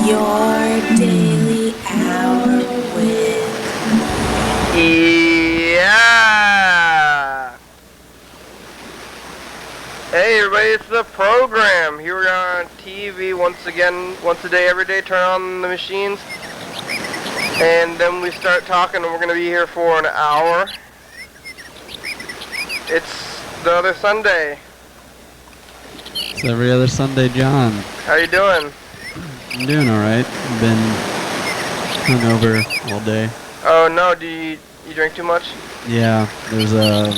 Your daily hour with. Yeah! Hey everybody, it's the program. Here we are on TV once again, once a day, every day, turn on the machines. And then we start talking and we're going to be here for an hour. It's the other Sunday. It's every other Sunday, John. How you doing? I'm doing alright. I've been hungover all day. Oh no, do you drink too much? Yeah, there's a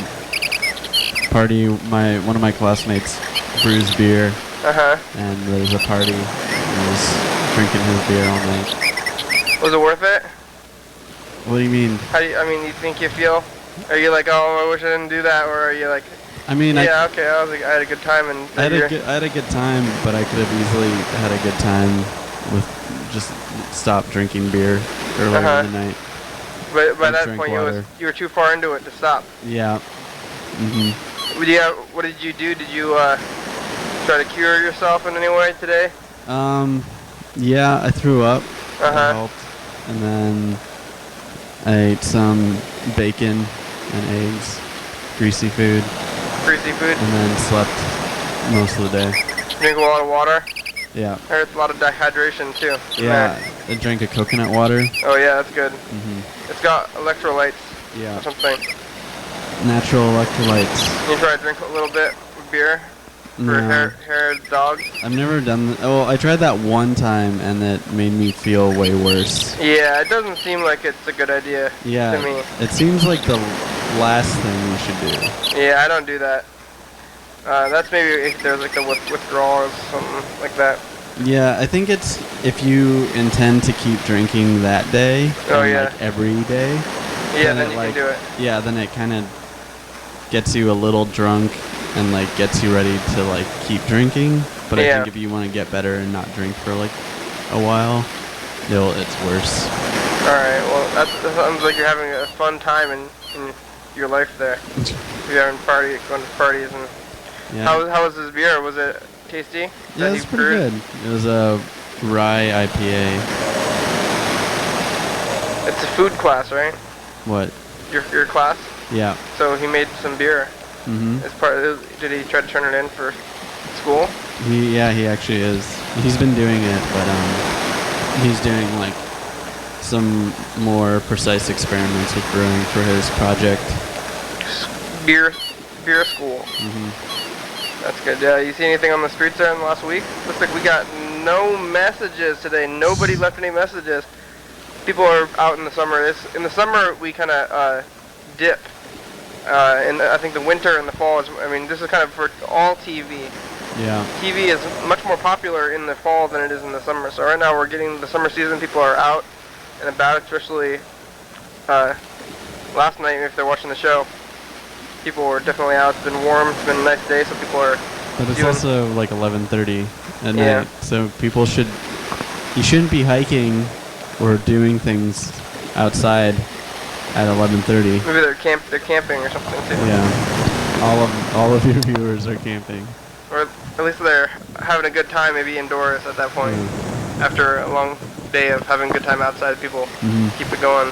party, one of my classmates brews beer, and there's a party, and I was drinking his beer all night. Was it worth it? What do you mean? You think you feel? Are you like, oh, I wish I didn't do that, or are you like, yeah, okay, I had a good time and I had a good time, but I could have easily had a good time with just stop drinking beer earlier in the night. But by that point, you were too far into it to stop. Yeah. What did you do? Did you try to cure yourself in any way today? Yeah, I threw up. That helped. And then I ate some bacon and eggs, greasy food. Greasy food? And then slept most of the day. Drink a lot of water? Yeah. I heard a lot of dehydration too. Yeah, I drank a coconut water. Oh yeah, that's good. It's got electrolytes or something. Natural electrolytes. You try to drink a little bit of beer for hair dogs? I've never done that. Oh, I tried that one time and it made me feel way worse. Yeah, it doesn't seem like it's a good idea to me. It seems like the last thing you should do. Yeah, I don't do that. That's maybe if there's like a withdrawal or something like that. Yeah, I think it's if you intend to keep drinking that day, like every day. Yeah, then you can do it. Yeah, then it kind of gets you a little drunk and like gets you ready to like keep drinking. But I think if you want to get better and not drink for like a while, it's worse. All right, well that sounds like you're having a fun time in your life there. You're having going to parties and. Yeah. How was this beer? Was it tasty? Yeah, it's pretty good. It was a rye IPA. It's a food class, right? What? Your class? Yeah. So he made some beer. As part of did he try to turn it in for school? He actually is. He's been doing it, but he's doing like some more precise experiments with brewing for his project. Beer school. That's good. You see anything on the streets there in the last week? Looks like we got no messages today. Nobody left any messages. People are out in the summer. In the summer, we kind of dip. And I think the winter and the fall is, this is kind of for all TV. Yeah. TV is much more popular in the fall than it is in the summer. So right now we're getting the summer season. People are out and about, especially last night if they're watching the show. People were definitely out. It's been warm. It's been a nice day, so people are. But it's also like 11:30 at night, so you shouldn't be hiking or doing things outside at 11:30. Maybe they're camping or something too. Yeah, all of your viewers are camping. Or at least they're having a good time, maybe indoors at that point. After a long day of having a good time outside, people keep it going.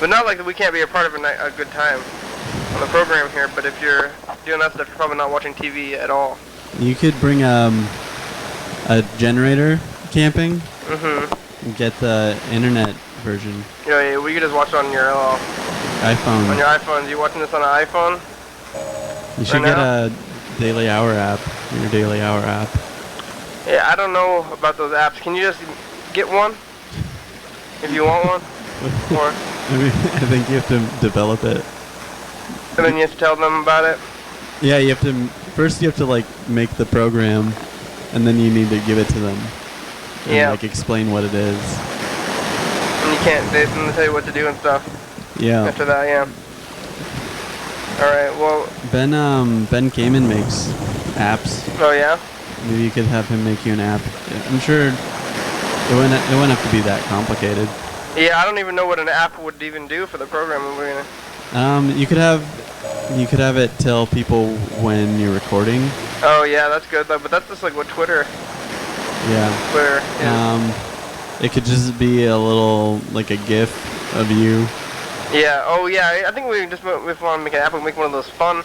But not like we can't be a part of a good time on the program here, but if you're doing that stuff, you're probably not watching TV at all. You could bring a generator camping and get the internet version. Yeah, we could just watch it on your iPhone. On your iPhones. You watching this on an iPhone? You should get a Daily Hour app, your Daily Hour app. Yeah, I don't know about those apps. Can you just get one if you want one? Or I think you have to develop it. And then you have to tell them about it? Yeah, you have to like make the program, and then you need to give it to them. And like explain what it is. And you can't, they tell you what to do and stuff. Yeah. After that, yeah. Alright, well. Ben Kamen makes apps. Oh yeah? Maybe you could have him make you an app. I'm sure it wouldn't have to be that complicated. Yeah, I don't even know what an app would even do for the program. You could have it tell people when you're recording. Oh yeah, that's good though. But that's just like what Twitter. Yeah. Twitter. Yeah. It could just be a little, like a GIF of you. Yeah. Oh yeah. I think we just if we want to make an app, we make one of those fun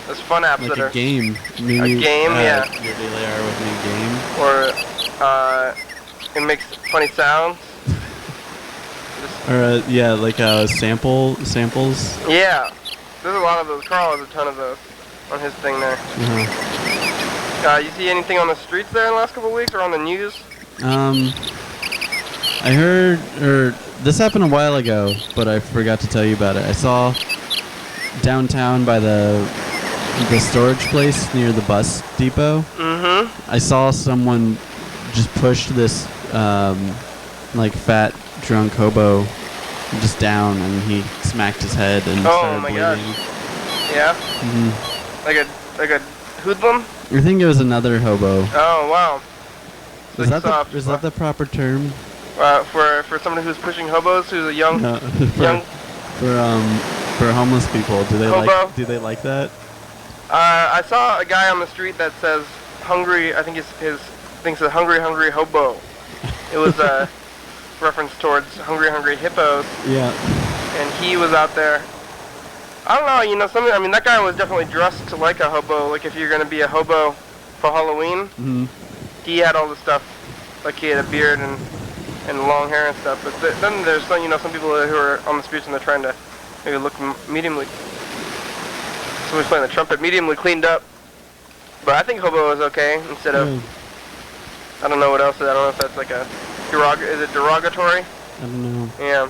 apps Like that a are game. Maybe, a game. Yeah. Your daily hour with me game. Or it makes funny sounds. Or yeah, like samples. Yeah. There's a lot of those. Carl has a ton of those on his thing there. You see anything on the streets there in the last couple of weeks or on the news? I heard, or this happened a while ago, but I forgot to tell you about it. I saw downtown by the storage place near the bus depot. I saw someone just push this like fat drunk hobo just down, and he smacked his head and started bleeding. Gosh. Yeah. Like a hoodlum. I think it was another hobo. Oh wow. So Is that the proper term? For somebody who's pushing hobos, who's a young for homeless people. Do they like that? I saw a guy on the street that says hungry. I think his thing says hungry hobo. It was a reference towards hungry hippos. Yeah. And he was out there. I don't know, something. I mean, that guy was definitely dressed like a hobo. Like if you're gonna be a hobo for Halloween, he had all the stuff. Like he had a beard and long hair and stuff. But then there's some, some people who are on the streets and they're trying to maybe look mediumly. Someone's playing the trumpet, mediumly cleaned up. But I think hobo is okay instead of. I don't know what else. I don't know if that's like a is it derogatory? I don't know. Yeah.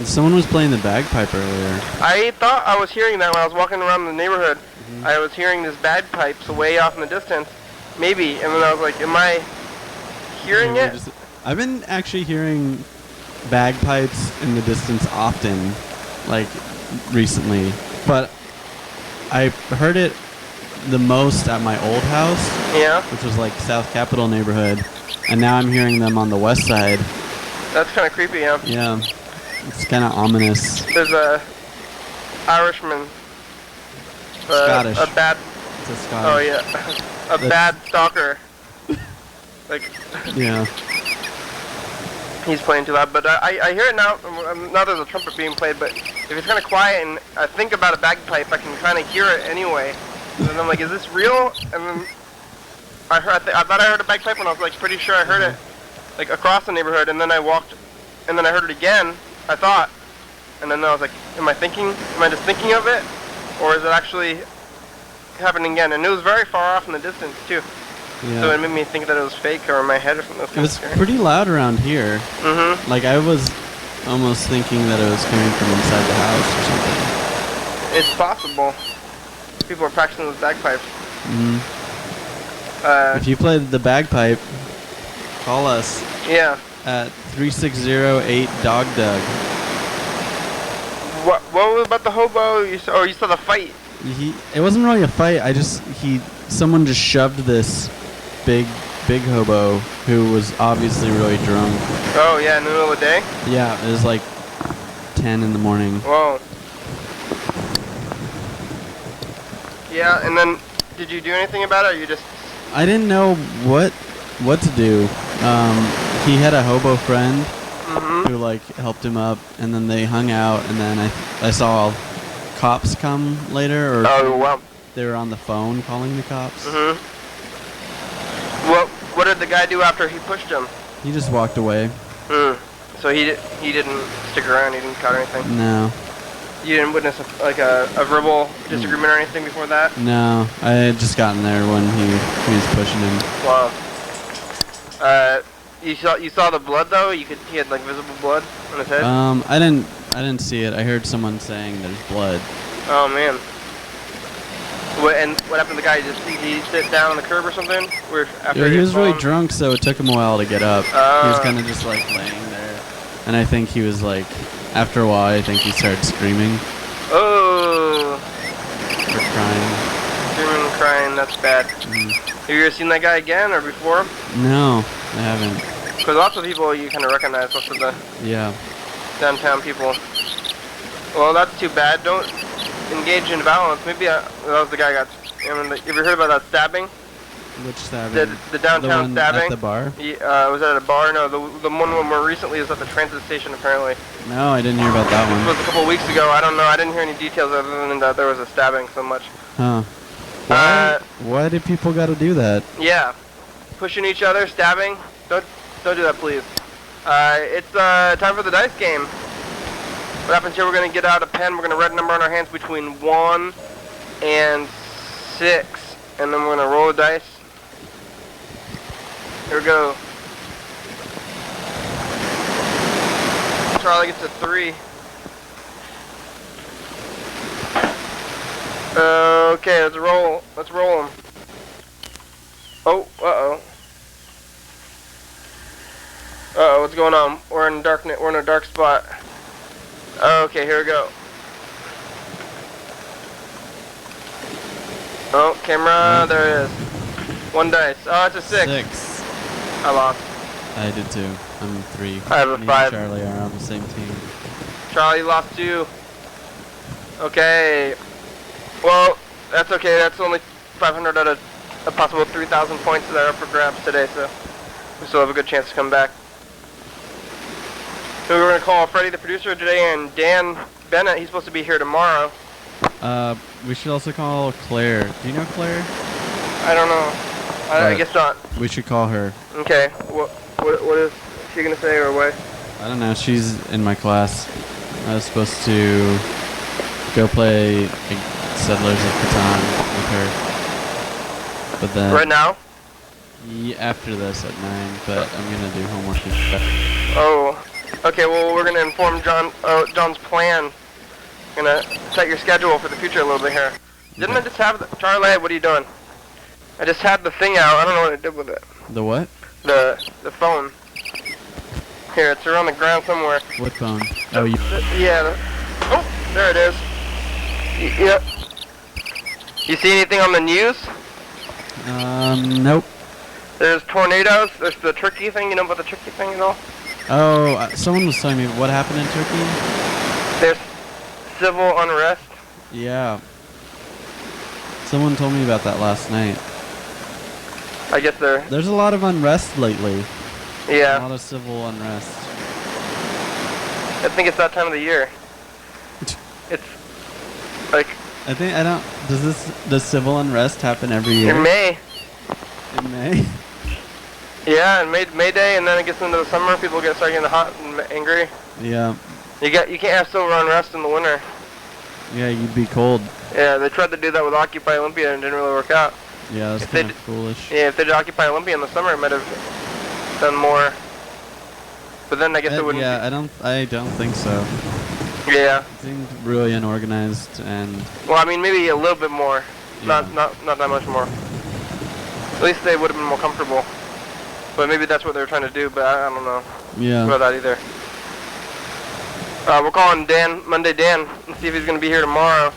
Someone was playing the bagpipe earlier. I thought I was hearing that when I was walking around the neighborhood. I was hearing this bagpipes way off in the distance. Maybe. And then I was like, am I hearing it? I've been actually hearing bagpipes in the distance often, like recently. But I heard it the most at my old house. Yeah. Which was like South Capitol neighborhood. And now I'm hearing them on the west side. That's kind of creepy, yeah. Yeah. It's kind of ominous. There's a Irishman. Scottish. A bad. It's a Scottish. Oh yeah. Bad stalker. Like. Yeah. He's playing too loud, but I hear it now. Now there's a trumpet being played, but if it's kind of quiet and I think about a bagpipe, I can kind of hear it anyway. And then I'm like, is this real? And then I thought I heard a bagpipe, and I was like pretty sure I heard it like across the neighborhood, and then I walked, and then I heard it again. I thought, and then I was like, am I just thinking of it, or is it actually happening again? And it was very far off in the distance too. Yeah. So it made me think that it was fake or in my head or something. It was pretty loud around here. Like I was almost thinking that it was coming from inside the house or something. It's possible. People are practicing those bagpipes. If you played the bagpipe, call us. Yeah. At 3608-DOG-DUG. What was about the hobo? You saw the fight? It wasn't really a fight. Someone just shoved this big hobo who was obviously really drunk. Oh yeah, in the middle of the day? Yeah, it was like 10 in the morning. Whoa. Yeah, and then did you do anything about it, or you just... I didn't know what to do. He had a hobo friend who like helped him up, and then they hung out, and then I saw cops come later, or wow. They were on the phone calling the cops. What did the guy do after he pushed him? He just walked away. So he didn't stick around. He didn't cut or anything. No. You didn't witness a verbal disagreement or anything before that? No, I had just gotten there when he was pushing him. Wow. You saw the blood though? He had like visible blood on his head? I didn't see it. I heard someone saying there's blood. Oh man. What happened to the guy? Did he sit down on the curb or something? He was really drunk, so it took him a while to get up. He was kind of just like laying there. And I think he was like, after a while, I think he started screaming. Oh. Or crying. Screaming and crying, that's bad. Have you ever seen that guy again or before? No, I haven't. Because lots of people you kind of recognize, most of the downtown people. Well, that's too bad. Don't engage in violence. Maybe that was the guy got... you ever heard about that stabbing? Which stabbing? The downtown one stabbing. at the bar? Was that at a bar? No, the one more recently is at the transit station, apparently. No, I didn't hear about that It was one. a couple weeks ago. I don't know. I didn't hear any details other than that there was a stabbing so much. Huh. Why do people got to do that? Yeah. Pushing each other, stabbing. Don't do that, please. It's time for the dice game. What happens here, we're going to get out a pen. We're going to write a number on our hands between 1 and 6. And then we're going to roll the dice. Here we go. Charlie gets a 3. Okay, let's roll. Let's roll them. Oh, uh-oh. Uh-oh, what's going on? We're in darkness. We're in a dark spot. Okay, here we go. Oh, camera, there it is. 1 dice. Oh, it's a 6. 6. I lost. I did too. I'm 3. I have a Me 5. and Charlie are on the same team. Charlie lost 2. Okay. Well, that's okay. That's only 500 out of a possible 3,000 points that are up for grabs today, so we still have a good chance to come back. So we're going to call Freddie, the producer, today, and Dan Bennett. He's supposed to be here tomorrow. We should also call Claire. Do you know Claire? I don't know. I guess not. We should call her. Okay. What is she going to say or what? I don't know. She's in my class. I was supposed to go play Settlers of Catan with her. But then... Right now? Yeah, after this at 9, but I'm going to do homework and stuff. Oh. Okay, well, we're going to inform John's plan. Going to set your schedule for the future a little bit here. Didn't I just have Charlie, what are you doing? I just had the thing out. I don't know what I did with it. The what? The phone. Here, it's around the ground somewhere. What phone? Oh, you... Yeah. Oh, there it is. Yep. You see anything on the news? Nope. There's tornadoes. There's the Turkey thing. You know about the Turkey thing at all? Oh, someone was telling me what happened in Turkey. There's civil unrest. Yeah. Someone told me about that last night. I guess There's a lot of unrest lately. Yeah. A lot of civil unrest. I think it's that time of the year. It's like... Does civil unrest happen every year? In May. In May? Yeah, and May Day, and then it gets into the summer. People start getting hot and angry. Yeah. You can't have civil unrest in the winter. Yeah, you'd be cold. Yeah, they tried to do that with Occupy Olympia and it didn't really work out. Yeah, that's kind of foolish. Yeah, if they did Occupy Olympia in the summer, it might have done more. But then I guess it wouldn't. Yeah, I don't think so. Yeah. It seemed really unorganized and. Well, I mean, maybe a little bit more. Yeah. Not that much more. At least they would have been more comfortable. But maybe that's what they were trying to do. But I don't know. Yeah. About that either. We're calling Monday Dan, and see if he's gonna be here tomorrow.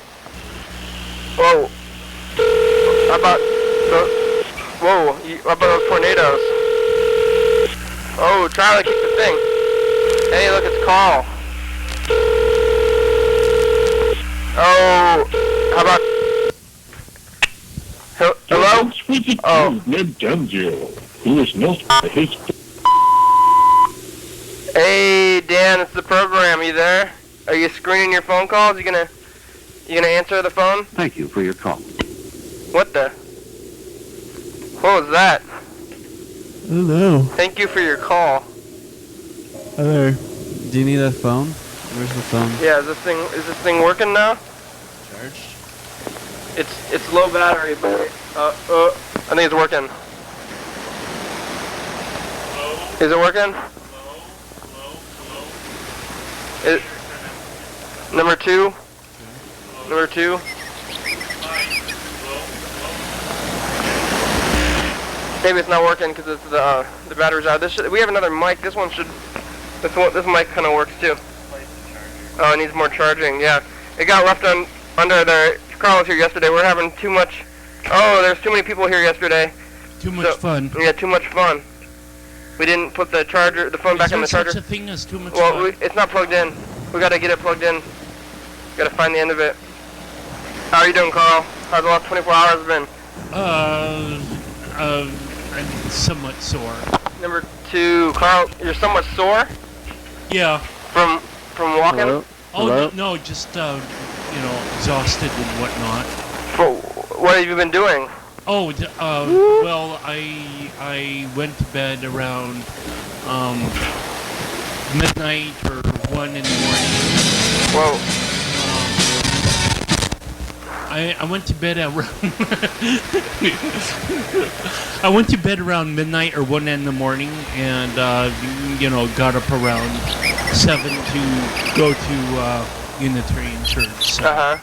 Whoa. How about how about those tornadoes? Oh, Charlie, keep the thing. Hey, look, it's Carl. Oh, how about... Hello? Oh. Who is not his... Hey, Dan, it's the program. You there? Are you screening your phone calls? You gonna answer the phone? Thank you for your call. What the? What was that? I don't know. Thank you for your call. Hi there. Do you need a phone? Where's the phone? Yeah, is this thing working now? Charged. It's low battery, but I think it's working. Hello? Is it working? Hello? Number 2? Okay. Number 2? Maybe it's not working because it's the battery's out. We have another mic. This mic kind of works too. Oh, it needs more charging. Yeah, it got left under there. Carl was here yesterday. We're having too much. Oh, there's too many people here yesterday. Too much fun. Yeah, too much fun. We didn't put the phone back in the charger. Is there such a thing as too much fun? Well, it's not plugged in. We got to get it plugged in. Got to find the end of it. How are you doing, Carl? How's the last 24 hours been? I'm somewhat sore. Number 2, Carl, you're somewhat sore Yeah. from walking? Hello? Oh Hello? no, just exhausted and whatnot. What have you been doing? Oh, well, I went to bed around midnight or 1 in the morning. Whoa. I went to bed around I went to bed around midnight or 1 in the morning, and got up around 7 to go to Unitarian Church. So Uh-huh.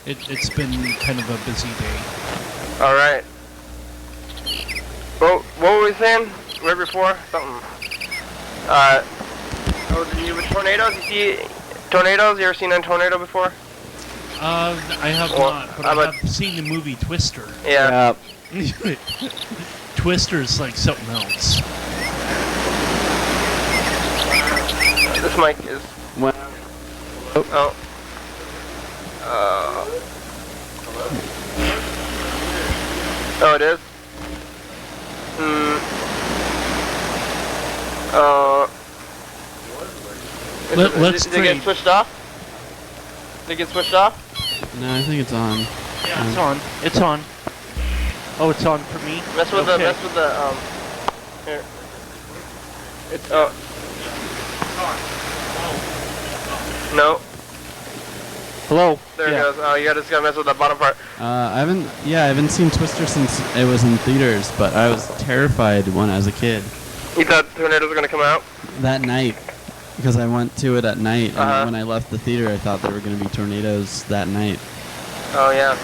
it's been kind of a busy day. All right. Well, what were we saying right before? Something. With tornadoes, you see tornadoes? You ever seen a tornado before? I have not, but I have seen the movie Twister. Yeah. Twister is like something else. This mic is... Well, Oh. Oh, it is? Let's Did it get trade. switched off? Did it get switched off? No, I think it's on. Yeah, it's on. It's on. Oh, it's on for me. Mess with Okay. Here. It's No. hello? There Yeah. it goes. Oh, you just gotta mess with the bottom part. I haven't seen Twister since it was in theaters, but I was terrified when I was a kid. You thought tornadoes were gonna come out? That night, because I went to it at night, and Uh-huh. when I left the theater, I thought there were going to be tornadoes that night. Oh yeah.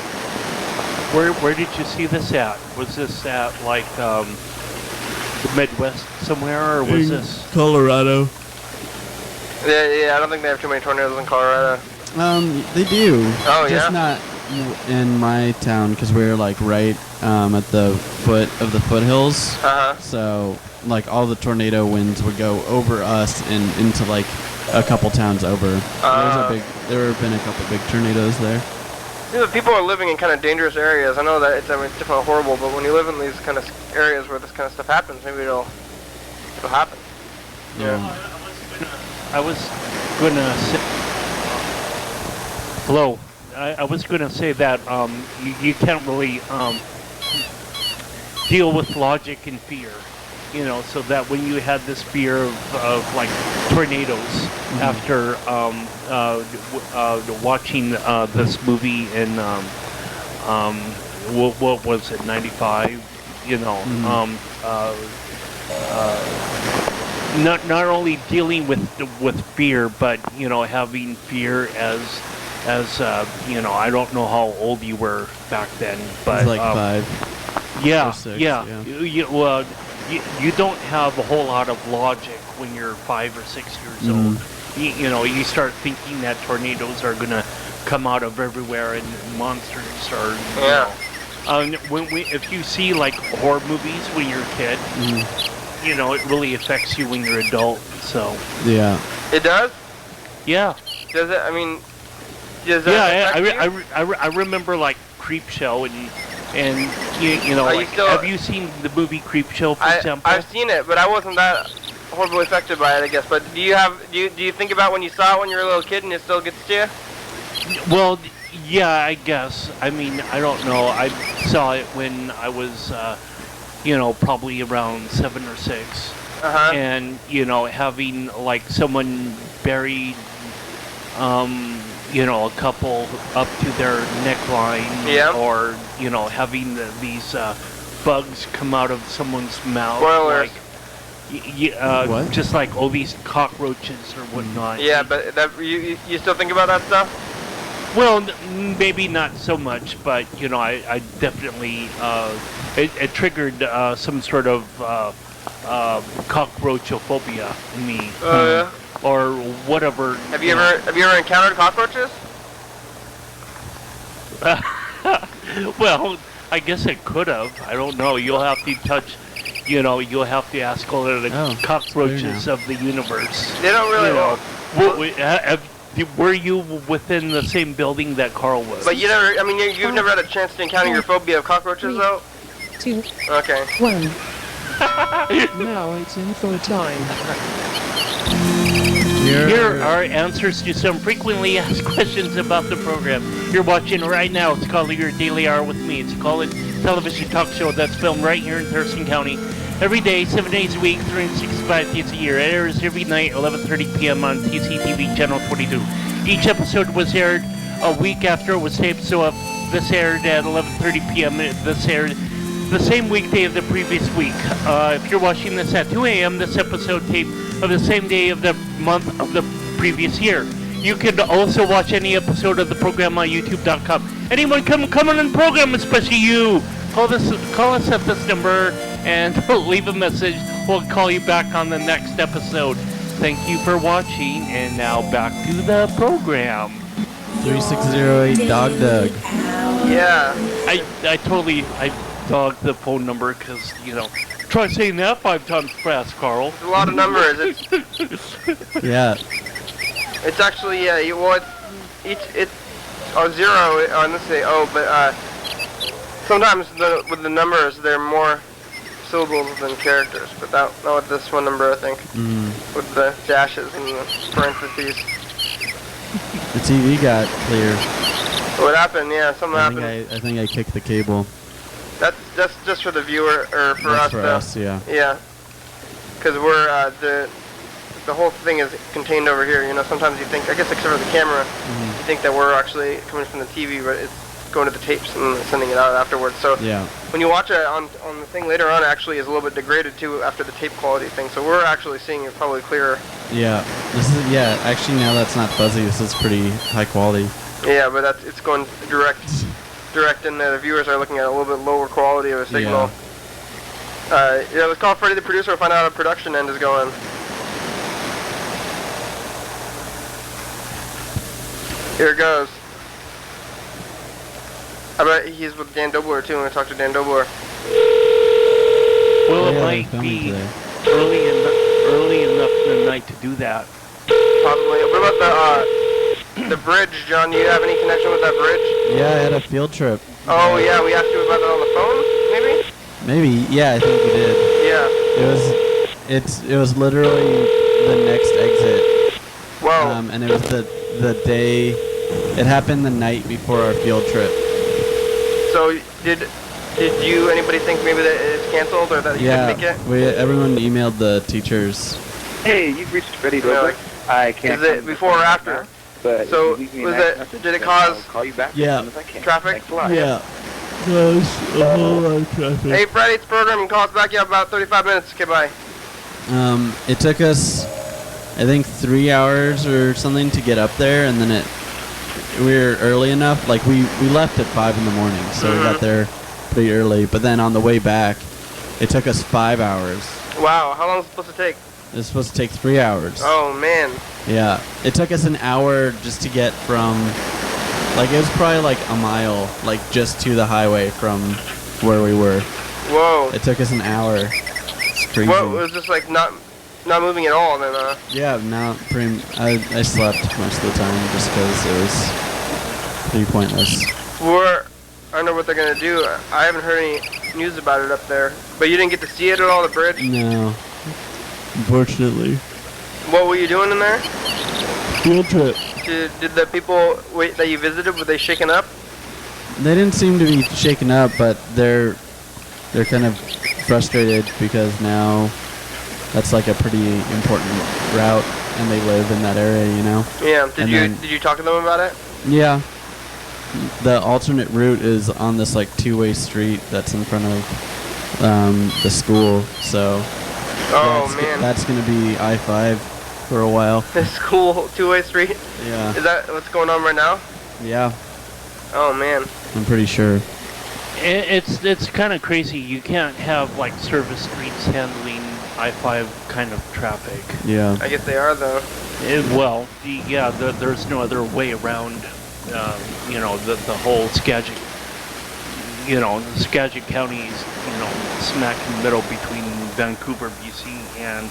Where did you see this at? Was this at like the Midwest somewhere, or was this? Colorado? Yeah. I don't think they have too many tornadoes in Colorado. They do. Oh, Just yeah? not in my town, because we're like right at the foot of the foothills. Uh huh. So like all the tornado winds would go over us and into like a couple towns over. There have been a couple big tornadoes there. Yeah, people are living in kind of dangerous areas. I know that it's definitely horrible, but when you live in these kind of areas where this kind of stuff happens, maybe it'll happen. Yeah. I was gonna say. Hello. I was gonna say that you can't really deal with logic and fear. So that when you had this fear of like tornadoes after watching this movie in what was it, 95? Not only dealing with fear, but having fear as I don't know how old you were back then, but It's like 5. yeah, or 6, yeah. yeah. You don't have a whole lot of logic when you're 5 or 6 years old. You start thinking that tornadoes are gonna come out of everywhere and monsters are. Yeah. If you see like horror movies when you're a kid, it really affects you when you're adult. So. Yeah. It does? Yeah. Does it? I mean, does that affect you? I remember like Creepshow and Are you like, still- have you seen the movie Creepshow, for example? I've seen it, but I wasn't that horribly affected by it, I guess. But do you think about when you saw it when you were a little kid and it still gets to you? Well, yeah, I guess. I mean, I don't know. I saw it when I was, probably around 7 or 6. Uh-huh. And, having like someone buried, a couple up to their neckline, Yeah. or having these bugs come out of someone's mouth, Spoilers. like What? just like all these cockroaches or whatnot. Yeah, but you still think about that stuff? Well, maybe not so much, but I definitely it triggered some sort of cockroachophobia in me. Oh yeah. Or whatever. Have you ever encountered cockroaches? Well, I guess it could have. I don't know. You'll have to touch. You'll have to ask all of the cockroaches of the universe. They don't really. Were you within the same building that Carl was? But you've never had a chance to encounter your phobia of cockroaches, though. 2, Okay. 1. Now it's info time. Here are answers to some frequently asked questions about the program you're watching right now. It's called Your Daily Hour with Me. It's a call-in television talk show that's filmed right here in Thurston County. Every day, 7 days a week, 365 days a year. It airs every night, 11:30 p.m. on TCTV Channel 22. Each episode was aired a week after it was taped, so if this aired at 11:30 p.m., this aired the same weekday of the previous week. If you're watching this at 2 a.m., this episode taped of the same day of the month of the previous year. You can also watch any episode of the program on YouTube.com. Anyone come on the program, especially you. Call us at this number and leave a message. We'll call you back on the next episode. Thank you for watching, and now back to the program. 3608 Dog Doug. Yeah. I totally dogged the phone number because, try saying that 5 times fast, Carl. It's a lot of numbers. Yeah. It's actually, it's 0 on this say but sometimes with the numbers they're more syllables than characters, but not with this one number, I think. With the dashes and the parentheses. The TV got clear. What happened? Yeah, something happened. I think I kicked the cable. That's just for the viewer, or for That's us. for us, yeah. Yeah. Because we're the whole thing is contained over here. Sometimes you think, I guess except for the camera, you think that we're actually coming from the TV, but it's going to the tapes and sending it out afterwards. So yeah. When you watch it on the thing later on, actually is a little bit degraded too after the tape quality thing. So we're actually seeing it probably clearer. Yeah. Actually now that's not fuzzy. This is pretty high quality. Yeah, but it's going direct, and the viewers are looking at a little bit lower quality of a signal. Yeah. Let's call Freddie the producer and find out how the production end is going. Here it goes. I bet he's with Dan Dobler too. I'm gonna talk to Dan Dobler. Well, it might be early enough in the night to do that. Possibly. What about the bridge, John? Do you have any connection with that bridge? Yeah, I had a field trip. Oh yeah, we asked you about that on the phone, maybe? Maybe, yeah, I think we did. Yeah. It was literally the next exit. Whoa. And it was the day. It happened the night before our field trip. So did anybody think maybe that it's canceled or that you couldn't make it? Yeah, everyone emailed the teachers. Hey, you've reached Freddie Dobler. I can't. Is it before or after? But so did it cause I'll call you back yeah. as soon as I can. Traffic? Thanks a lot. Yeah. There's a whole lot of traffic. Hey, Freddie, it's program. Call us back. You have about 35 minutes. Okay, bye. It took us, I think, 3 hours or something to get up there, and then we were early enough. Like we left at 5 in the morning, so we got there pretty early. But then on the way back, it took us 5 hours. Wow, how long was it supposed to take? It was supposed to take 3 hours. Oh man. Yeah, it took us an hour just to get from, like, it was probably like a mile, like just to the highway from where we were. Whoa. It took us an hour. It's crazy. What was just like not moving at all then? Yeah, no, I slept most of the time just because it was pretty pointless. I don't know what they're gonna do. I haven't heard any news about it up there. But you didn't get to see it at all, the bridge? No, unfortunately. What were you doing in there? Field trip. Did the people that you visited, were they shaken up? They didn't seem to be shaken up, but they're kind of frustrated because now that's like a pretty important route, and they live in that area, Yeah. Did you talk to them about it? Yeah. The alternate route is on this like two-way street that's in front of the school, so. Oh man. That's gonna be I-5 for a while. The school two-way street? Yeah. Is that what's going on right now? Yeah. Oh man. I'm pretty sure. It's kind of crazy. You can't have like service streets handling I-5 kind of traffic. Yeah. I guess they are though. There's no other way around. The whole Skagit. Skagit County is smack in the middle between Vancouver, BC, and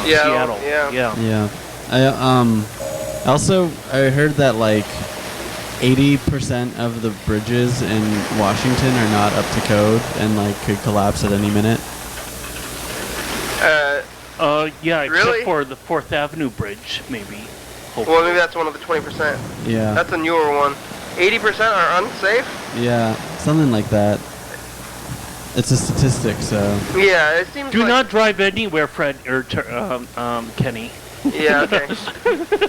Seattle. Yeah. Yeah. I heard that like 80% of the bridges in Washington are not up to code and like could collapse at any minute. Yeah, Really? except for the 4th Avenue Bridge, maybe. Well, maybe that's one of the 20%. Yeah. That's a newer one. 80% are unsafe? Yeah, something like that. It's a statistic, so. Yeah, it seems Do like... not drive anywhere, Fred, or Kenny. Yeah, okay.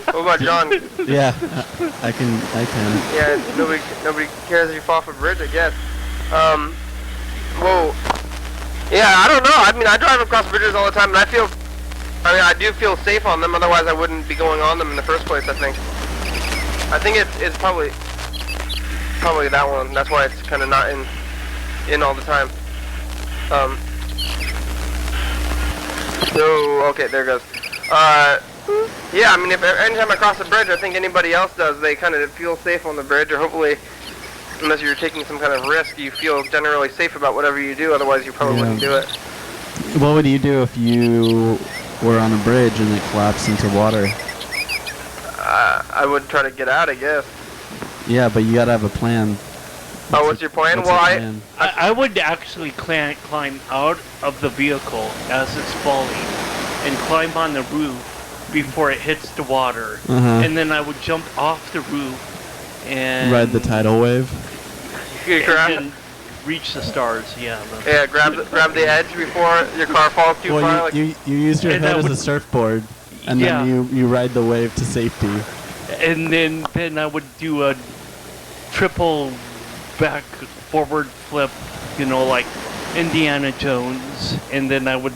What about John? Yeah, I can. Yeah, nobody cares if you fall off a bridge, I guess. Whoa. Yeah, I don't know. I mean, I drive across bridges all the time, and I do feel safe on them. Otherwise, I wouldn't be going on them in the first place. I think it's probably that one. That's why it's kind of not in all the time. So okay, there it goes. Yeah, I mean, if anytime I cross a bridge, I think anybody else does. They kind of feel safe on the bridge, or hopefully, unless you're taking some kind of risk, you feel generally safe about whatever you do. Otherwise, you probably wouldn't do it. What would you do if you were on a bridge and it collapsed into water? I would try to get out, I guess. Yeah, but you gotta have a plan. What's your plan? I would actually climb out of the vehicle as it's falling and climb on the roof before it hits the water. And then I would jump off the roof and... Ride the tidal wave? And reach the stars, yeah. Yeah, grab the edge before your car falls too far. You use your head as a surfboard, and then you ride the wave to safety. And then I would do a triple back forward flip, like Indiana Jones, and then I would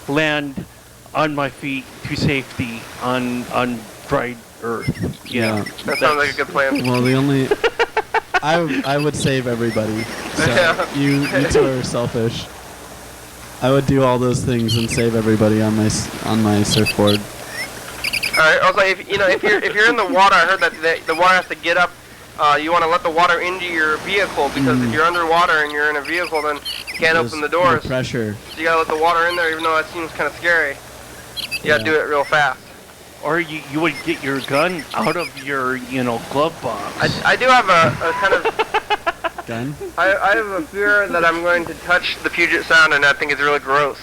land on my feet to safety on dry earth. Yeah. That sounds like a good plan. Well, the only I would save everybody. So you two are selfish. I would do all those things and save everybody on my surfboard. All right. Also, if you're in the water, I heard that the water has to get up. You want to let the water into your vehicle, because if you're underwater and you're in a vehicle, then you can't open the doors. No pressure. So you gotta let the water in there, even though that seems kind of scary. You gotta do it real fast. Or you would get your gun out of your glove box. I do have a kind of gun. I have a fear that I'm going to touch the Puget Sound, and I think it's really gross,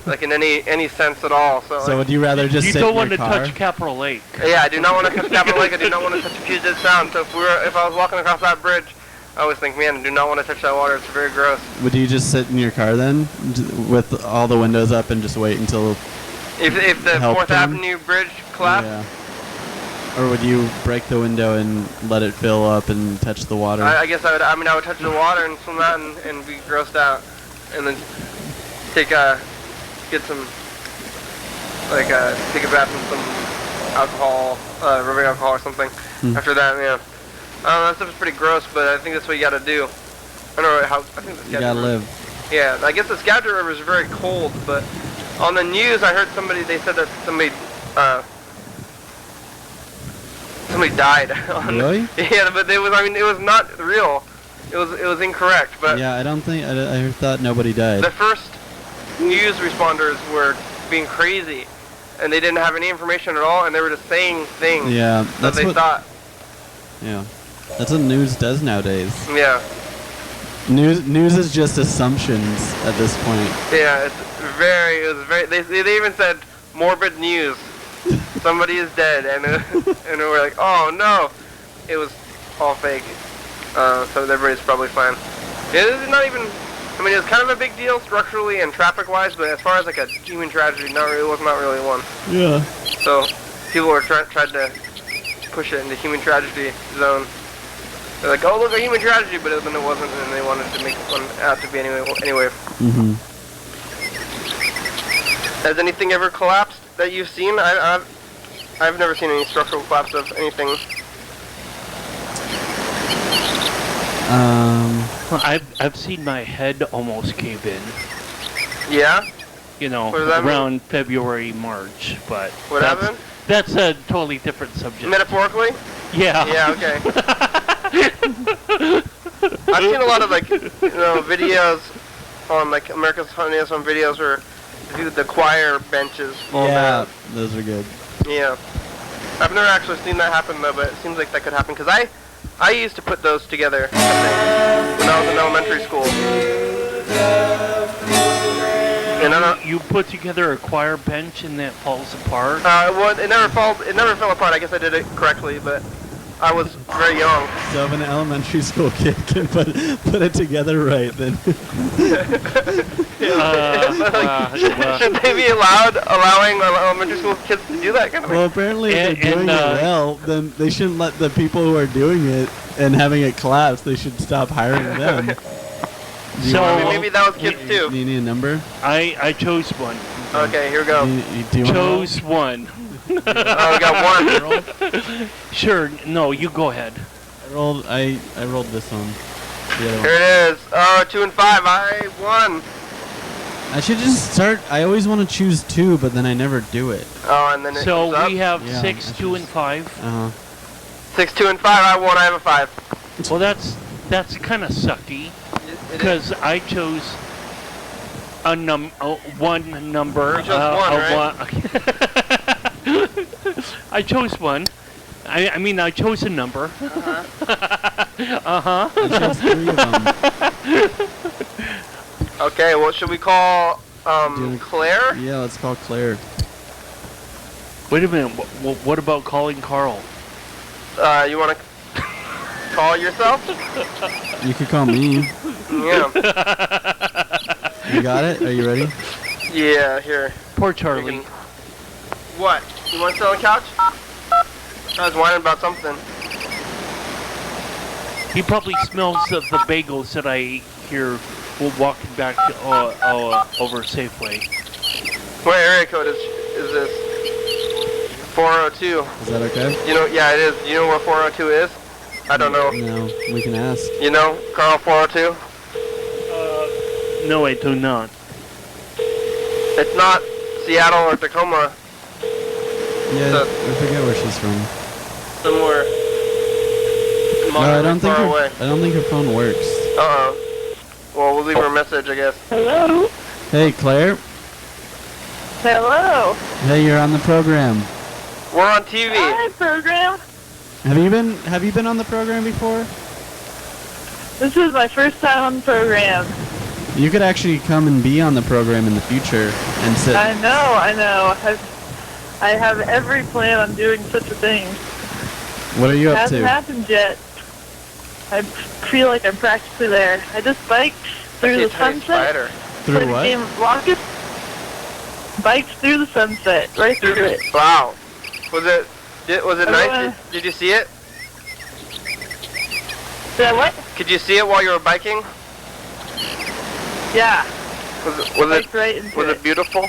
like in any sense at all. So would you rather just sit in your car? You don't want to touch Capitol Lake. Yeah, I do not want to touch Capitol Lake. I do not want to touch the Puget Sound. So if I was walking across that bridge, I always think, man, I do not want to touch that water. It's very gross. Would you just sit in your car then, with all the windows up, and just wait until if the 4th Avenue bridge collapsed? Yeah. Or would you break the window and let it fill up and touch the water? I guess I would. I mean, I would touch the water and swim out and be grossed out, and then take a bath in some alcohol, rubbing alcohol or something. After that, yeah. That stuff is pretty gross, but I think that's what you got to do. I don't know how. I think the you gotta live. Yeah, I guess the Skagit River is very cold, but on the news I heard they said that somebody died. Really? Yeah, but it was not real. It was incorrect. But yeah, I thought nobody died. The first news responders were being crazy, and they didn't have any information at all, and they were just saying things that they thought. Yeah, that's what news does nowadays. Yeah. News is just assumptions at this point. Yeah, it was very. They even said morbid news. Somebody is dead, and we're like, oh no, it was all fake. So everybody's probably fine. It is not even. I mean, it's kind of a big deal structurally and traffic-wise, but as far as like a human tragedy, it was not really one. Yeah. So people were tried to push it into human tragedy zone. They're like, oh, look, a human tragedy, but then it wasn't, and they wanted to make one out to be anyway. Has anything ever collapsed that you've seen? I've never seen any structural collapse of anything. Well, I've seen my head almost cave in. Yeah? Around February, March, but what happened? That's a totally different subject. Metaphorically? Yeah. Yeah, okay. I've seen a lot of videos on America's Funniest Home Videos where the choir benches fall down. Those are good. Yeah. I've never actually seen that happen though, but it seems like that could happen because I used to put those together, I think, when I was in elementary school. And You put together a choir bench and that falls apart? well, it never fell apart. I guess I did it correctly, but I was very young. So if an elementary school kid can put it together right, then Should they be allowing elementary school kids to do that kind of thing? well, apparently if they're doing it well, then they shouldn't let the people who are doing it and having it collapse. They should stop hiring them. Maybe that was kids too. Do you need a number? I chose one. Okay, here we go. Do you Chose one. Oh, we got one. Sure. No, you go ahead. I rolled this one. The other one. Here it is. 2 and 5. I won. I should just start. I always want to choose 2, but then I never do it. Oh, and then it So comes up. we have Yeah, 6, 2, and 5. 6, 2, and 5. I won. I have a 5. Well, that's kind of sucky because I chose one number. You chose one, right? I chose one. I mean, I chose a number. I chose 3 of them. Okay, what should we call Claire? Yeah, let's call Claire. Wait a minute. What about calling Carl? You want to call yourself? You could call me. Yeah. You got it? Are you ready? Yeah, here. Poor Charlie. What? You want to sit on the couch? I was whining about something. He probably smells the bagels that I ate here while walking back over Safeway. What area code is this? 402. Is that okay? You know, yeah, it is. You know where 402 is? I don't know. No, we can ask. You know, Carl 402? No, I do not. It's not Seattle or Tacoma. Yeah, So- I forget where she's from. Somewhere. No, I don't think far away. I don't think her phone works. Uh-oh. Well, we'll leave her a message, I guess. Hello? Hey, Claire. Hello? Hey, you're on the program. We're on TV. Hi, program. Have you been on the program before? This is my first time on the program. You could actually come and be on the program in the future and sit. I know. I have every plan on doing such a thing. What are you It up hasn't to? happened yet. I feel like I'm practically there. I just biked through the sunset. Spider. Through Played a what? game of Blockers. Biked through the sunset, right through it. Wow. Was it nice? wanna- Did you see it? Yeah, what? Could you see it while you were biking? Yeah. Was Biked right into it it. beautiful?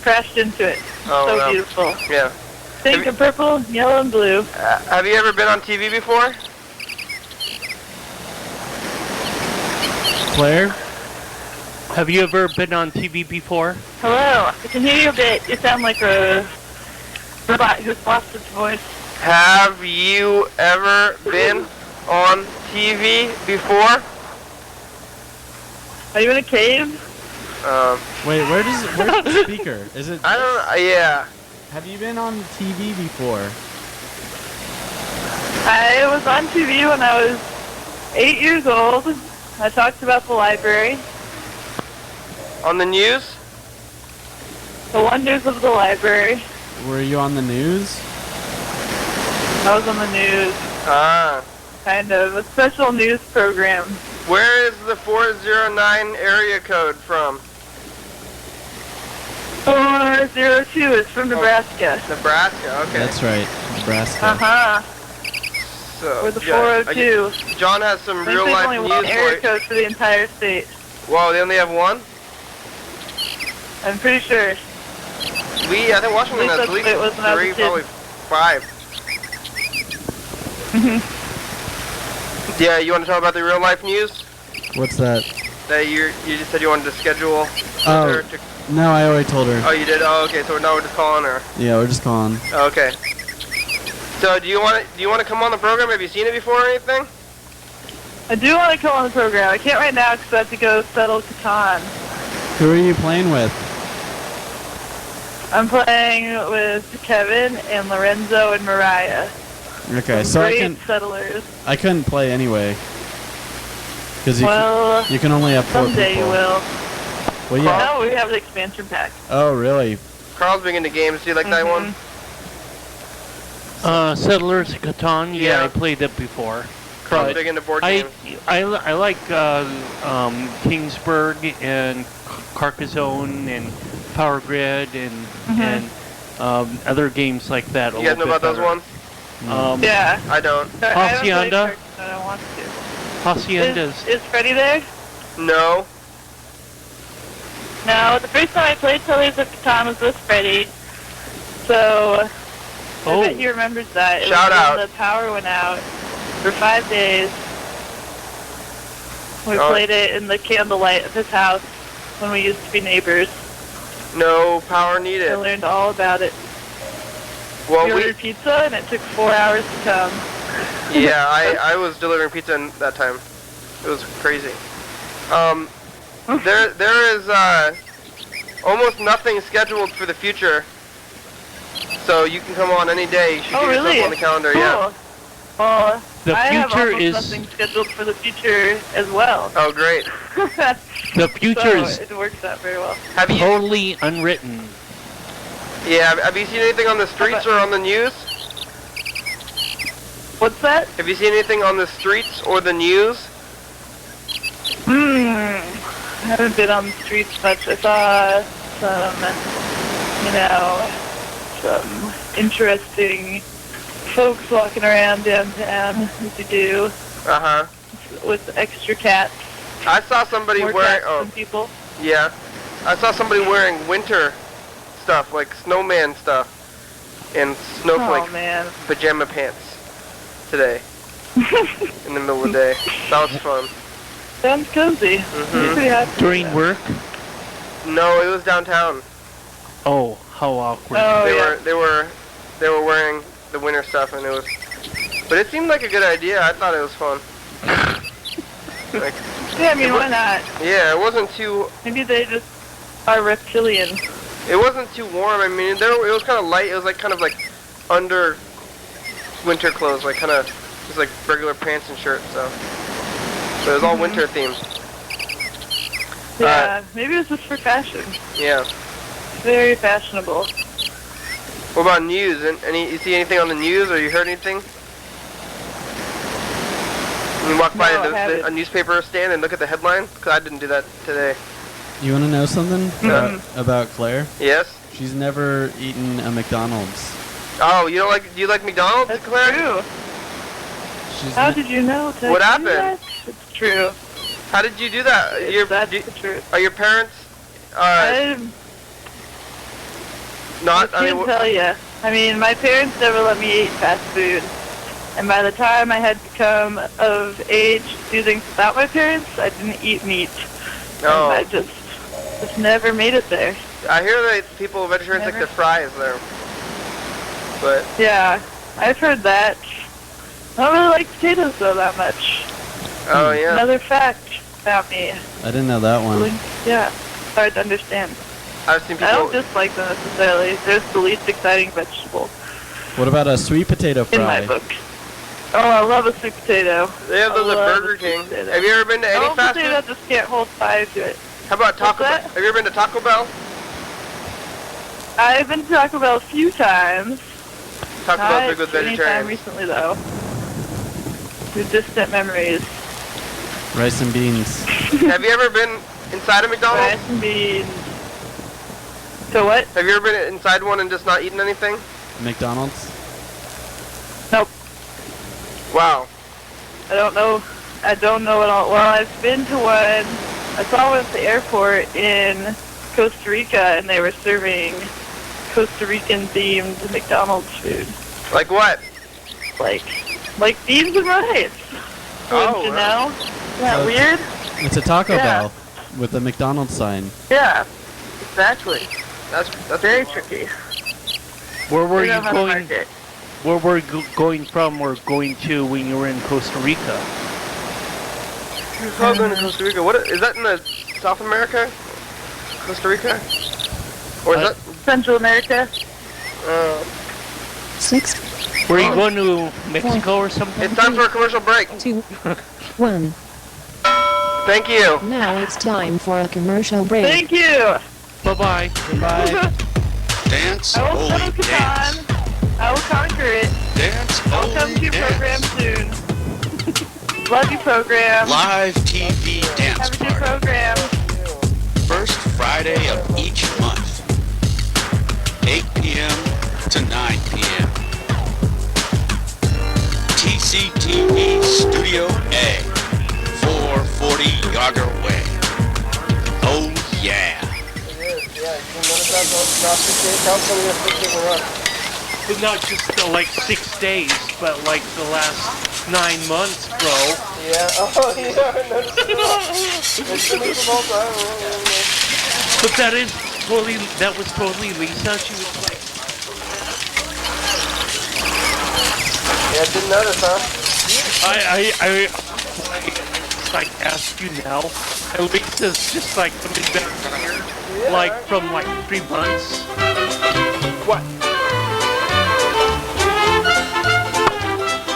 Crashed into it. Oh, So no. beautiful. Yeah. Pink and purple, yellow and blue. Have you ever been on TV before? Claire? Have you ever been on TV before? Hello. I can hear you a bit. You sound like a robot who's lost its voice. Have you ever been on TV before? Are you in a cave? Wait, where's the speaker? Is it? I don't know. Yeah. Have you been on TV before? I was on TV when I was 8 years old. I talked about the library, On the news? the wonders of the library. Were you on the news? I was on the news, Ah. kind of, a special news program. Where is the 409 area code from? 402 is from Nebraska. Nebraska. Okay. That's right, Nebraska. Uh-huh. So, Or the yeah, 402. John has some There's real life only one news for area you. code for the entire state. Whoa, they only have one? I'm pretty sure. I think Washington At has least at that's what it was least when I was a 3, kid. probably 5. Yeah, you want to talk about the real life news? What's that? That you just said you wanted to schedule Oh. her to... No, I already told her. Oh, you did? Oh, okay, so now we're just calling her. Yeah, we're just calling. Oh, okay. So, do you want to come on the program? Have you seen it before or anything? I do want to come on the program. I can't right now because I have to go settle Catan. Who are you playing with? I'm playing with Kevin and Lorenzo and Mariah. Okay, so Great settlers. I couldn't play anyway. Because you can only have 4 people. Someday you will. Well, yeah. No, we have the expansion pack. Oh, really? Carl's big into games. Do you like that one? Settlers of Catan. Yeah, Yeah. I played that before. Carl's big into board games. I like Kingsburg and Carcassonne and Power Grid and other games like that. You guys know about those ones? Yeah. I don't. Hacienda. I don't want to. Haciendas. Is Freddy there? No. No, the first time I played Settlers of Catan was with Freddy. So, I bet he remembers that. Shout out. The power went out for 5 days. We played it in the candlelight of his house when we used to be neighbors. No power needed. I learned all about it. Well, we ordered pizza and it took 4 hours to come. Yeah, I was delivering pizza in that time. It was crazy. There is almost nothing scheduled for the future, so you can come on any day. You should get yourself on the calendar. Cool. Yeah. Well, The I have future almost is nothing scheduled for the future as well. Oh, great. the future is it works out very well. Have you? totally unwritten. Yeah. Have you seen anything on the streets or on the news? What's that? Have you seen anything on the streets or the news? I haven't been on the streets much. I saw some interesting folks walking around downtown, as you do. Uh-huh. With extra cats. I saw somebody More wearing... cats than people. Yeah. I saw somebody wearing winter stuff, like snowman stuff, and snowflake pajama pants today in the middle of the day. That was fun. Sounds cozy. Pretty happy During work? No, it was downtown. Oh, how awkward. They were wearing the winter stuff, and it was... But it seemed like a good idea. I thought it was fun. Like, yeah, I mean, why not? Yeah, it wasn't too... Maybe they just are reptilian. It wasn't too warm. I mean, it was kind of light. It was like kind of like under winter clothes, like kind of just like regular pants and shirts. So it was all winter themed. Yeah, maybe it's just for fashion. Yeah. Very fashionable. What about news? You see anything on the news, or you heard anything? You walk by a newspaper stand and look at the headline? Because I didn't do that today. You want to know something about Claire? Yes. She's never eaten a McDonald's. Oh, you don't like? Do you like McDonald's, That's Claire? True. How did you know? What happened? It's true. How did you do that? That's the truth. Are your parents? Not. I can't tell you. I mean, my parents never let me eat fast food, and by the time I had become of age to do things without my parents, I didn't eat meat. No. And I just never made it there. I hear that vegetarians like their fries there. But yeah, I've heard that. I don't really like potatoes though that much. Oh yeah. Another fact about me. I didn't know that one. Yeah, hard to understand. I've seen people. I don't dislike them necessarily. They're the least exciting vegetable. What about a sweet potato fry? In my book. Oh, I love a sweet potato. They have those at Burger King. Have you ever been to any fast food? Potato just can't hold fire to it. How about Taco Bell? Have you ever been to Taco Bell? I've been to Taco Bell a few times. Taco Bell's big with vegetarians. Anytime recently though. Through distant memories. Rice and beans. Have you ever been inside a McDonald's? Rice and beans. So what? Have you ever been inside one and just not eaten anything? McDonald's? Nope. Wow. I don't know at all. Well, I've been to one. I saw one at the airport in Costa Rica, and they were serving Costa Rican-themed McDonald's food. Like what? Like beans and rice. Wouldn't you know? Isn't that weird? It's a Taco Bell with a McDonald's sign. Yeah, exactly. That's very tricky. Where were you going? Where were you going from or going to when you were in Costa Rica? You're probably going to Costa Rica. What is that in the South America? Costa Rica? Or is that Central America? 6. Were you going to Mexico or something? It's time for a commercial break. 2, 1. Thank you. Now it's time for a commercial break. Thank you. Bye-bye. Goodbye. Dance, I will holy settle dance. Catan. I will conquer it. Dance, I'll come to holy your program dance. soon. Love your program. Live TV dance Have a good party. program. First Friday of each month. 8 p.m. to 9 p.m. TCTV Studio A. 440 Yager Way. Oh yeah. But not just like 6 days, but like the last 9 months, bro. Yeah. Oh, yeah. But that was totally Lisa. She was like, Yeah, didn't notice, huh? I like ask you now. And Lisa's just like coming back here, like from like 3 months. What?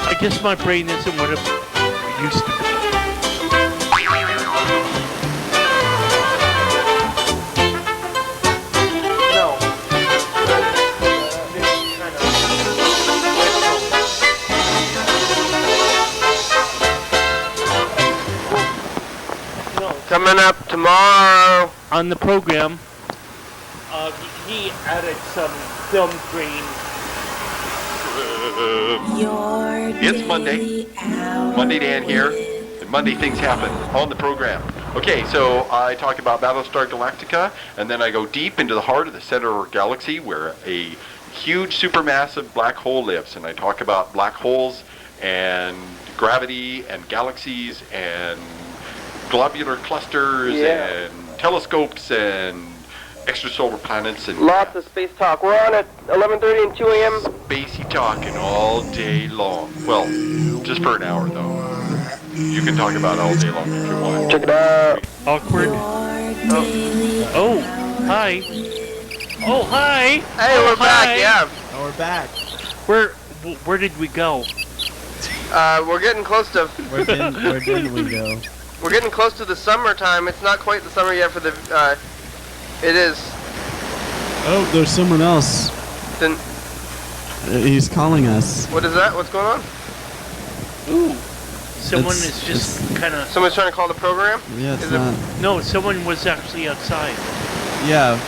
I guess my brain isn't what it used to be. No. Coming up tomorrow. On the program, he added some film training. It's Monday. Monday Dan here. And Monday things happen on the program. Okay, so I talk about Battlestar Galactica, and then I go deep into the heart of the center of our galaxy where a huge supermassive black hole lives, and I talk about black holes and gravity and galaxies and globular clusters and telescopes and extrasolar planets and Lots of space talk. We're on at 11:30 and 2 a.m. spacey talking all day long. Well, just for an hour though. You can talk about it all day long if you want. Check it out. Awkward. Oh, hi. Oh, hi. Hey, we're back. Yeah. Oh, we're back. Where did we go? We're getting close to. Where did we go? We're getting close to the summertime. It's not quite the summer yet for the. It is. Oh, there's someone else. Then. He's calling us. What is that? What's going on? Ooh. Someone is just kind of. Someone's trying to call the program? Yeah, it's not. No, someone was actually outside. Yeah,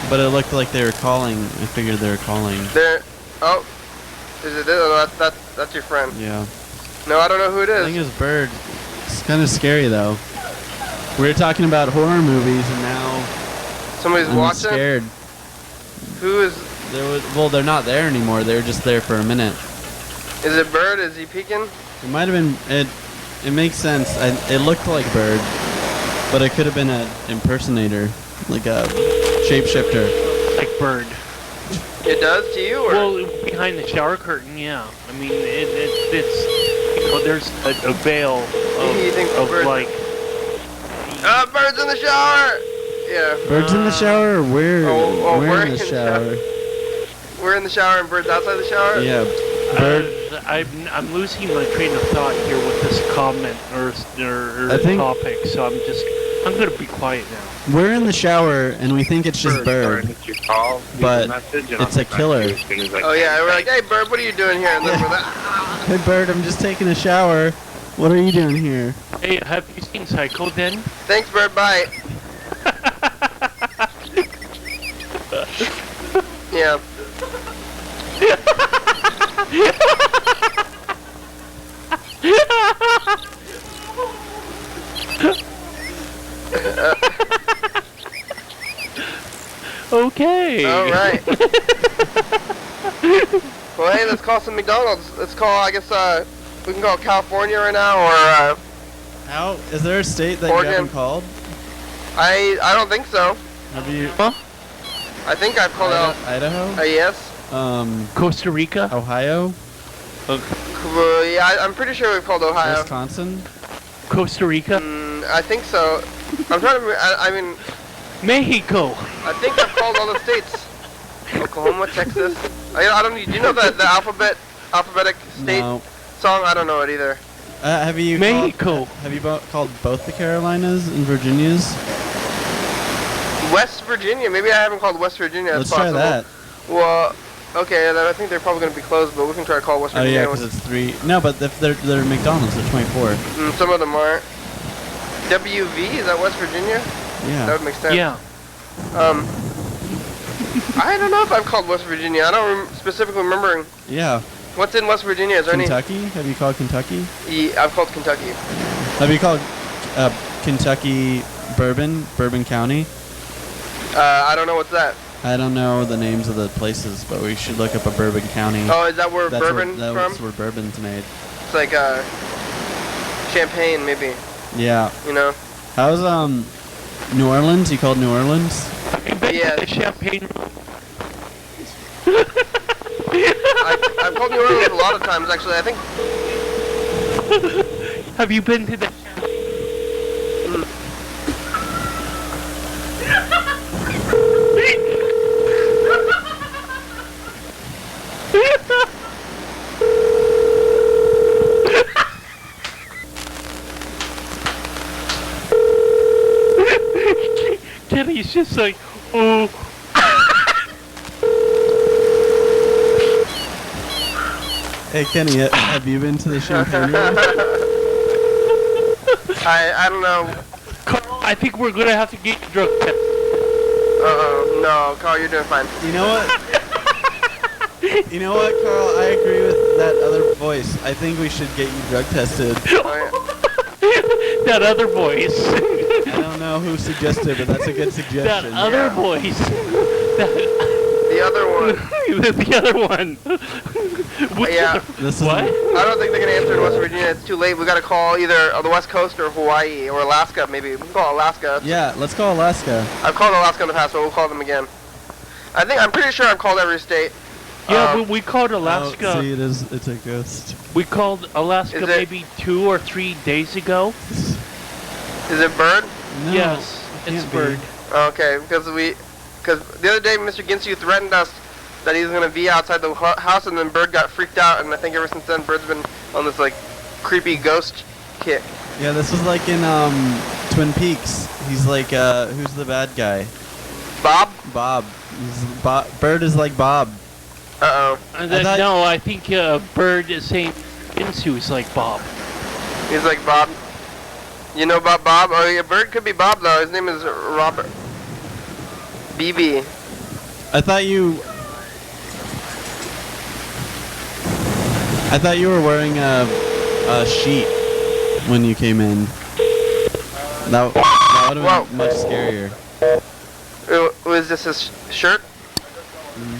but it looked like they were calling. I figured they were calling. Oh. Is it this? Oh, that's your friend. Yeah. No, I don't know who it is. I think it's Bird. It's kind of scary though. We were talking about horror movies and now Somebody's I'm watching? scared. Who is... Well, they're not there anymore. They were just there for a minute. Is it Bird? Is he peeking? It might have been... It makes sense. It looked like Bird, but it could have been an impersonator, like a shapeshifter. Like Bird. It does to you, or? Well, behind the shower curtain, yeah. I mean, it's you know, there's a veil of like. Bird's in the shower. Yeah. Bird's in the shower, or we're we're in the shower. We're in the shower and Bird's outside the shower. Yeah. Bird. I'm losing my train of thought here with this comment or topic, so I'm gonna be quiet now. We're in the shower and we think it's just Bird, but it's a killer. Oh yeah, we're like, hey Bird, what are you doing here? And then we're like, Hey Bird, I'm just taking a shower. What are you doing here? Hey, have you seen Psycho then? Thanks Bird, bye. Yeah. Okay. All right. Well, hey, let's call some McDonald's. Let's call, I guess, we can call California right now, or, How? Is there a state that Oregon. you haven't called? I don't think so. Have you? Huh? I think I've called out. Idaho? Yes. Costa Rica? Ohio? Yeah, I'm pretty sure we've called Ohio. Wisconsin? Costa Rica? I think so. I'm trying to, I mean... Mexico! I think I've called all the states. Oklahoma, Texas. I don't, do you know the alphabet alphabetic state No. song? I don't know it either. Have you Mexico. Have you called both the Carolinas and Virginias? West Virginia. Maybe I haven't called West Virginia. Let's That's try possible. that. Well, okay. Then I think they're probably going to be closed, but we can try to call West Oh Virginia. yeah, because it's 3. No, but if they're McDonald's, they're 24. Some of them aren't. WV, is that West Virginia? Yeah. That would make sense. Yeah. I don't know if I've called West Virginia. I don't specifically remembering. Yeah. What's in West Virginia? Is there Kentucky? Have you called Kentucky? I've called Kentucky. Have you called Kentucky Bourbon County? I don't know what's that. I don't know the names of the places, but we should look up a Bourbon County. Oh, is that where bourbon's from? That's where bourbon's made. It's like champagne, maybe. Yeah. You know. How's New Orleans? You called New Orleans? Yeah. The champagne. I've called New Orleans a lot of times, actually. I think. Have you been to the? Kenny's just like, oh. Hey Kenny, have you been to the Champagne Room? I don't know. Carl, I think we're gonna have to get you drug tested. No, Carl, you're doing fine. You know what? You know what, Carl? I agree with that other voice. I think we should get you drug tested. That other voice. I don't know who suggested, but that's a good suggestion. That other voice. The other one. The other one. Yeah. What? I don't think they're gonna answer in West Virginia. It's too late. We gotta call either the West Coast or Hawaii or Alaska. Maybe we can call Alaska. Yeah, let's call Alaska. I've called Alaska in the past, but we'll call them again. I'm pretty sure I've called every state. Yeah, we called Alaska. Oh, see, it's a ghost. We called Alaska maybe 2 or 3 days ago. Is it Bird? No, yes, it's Bird. Okay, because the other day Mr. Ginsu threatened us that he was gonna be outside the house, and then Bird got freaked out, and I think ever since then Bird's been on this like creepy ghost kick. Yeah, this was like in Twin Peaks. He's like who's the bad guy? Bob. Bird is like Bob. Uh-oh. No, I think Bird is saying Ginsu is like Bob. He's like Bob. You know about Bob? Oh yeah, Bird could be Bob though. His name is Robert. BB. I thought you were wearing a sheet when you came in. That would have been much scarier. Was this his shirt? Mm.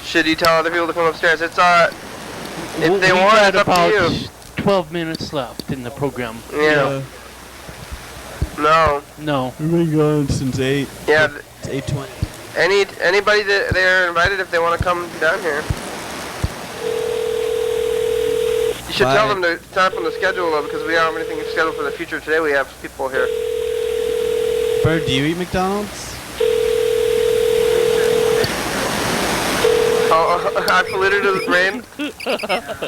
Should you tell other people to come upstairs? It's if they want, got it's up about to you. 12 minutes left in the program. Yeah. No. We've been going since 8. Yeah. It's 8:20. Anybody that they're invited if they want to come down here. You should tell them to sign up on the schedule though, because we don't have anything scheduled for the future. Today we have people here. Bird, do you eat McDonald's? Oh, I polluted his brain.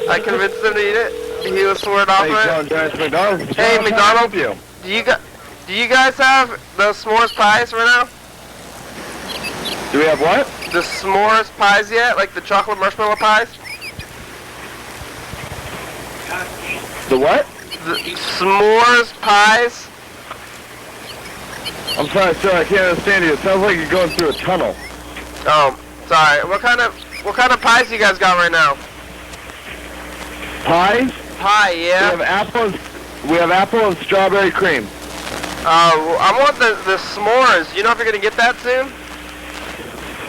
I convinced him to eat it. He was sworn off of it. Hey, McDonald's. Do you guys have the s'mores pies right now? Do we have what? The s'mores pies yet? Like the chocolate marshmallow pies? The what? The s'mores pies. I'm sorry, sir. I can't understand you. It sounds like you're going through a tunnel. Oh, sorry. What kind of pies you guys got right now? Pies? Pie, yeah. We have apple and strawberry cream. I want the s'mores. You know if you're gonna get that soon?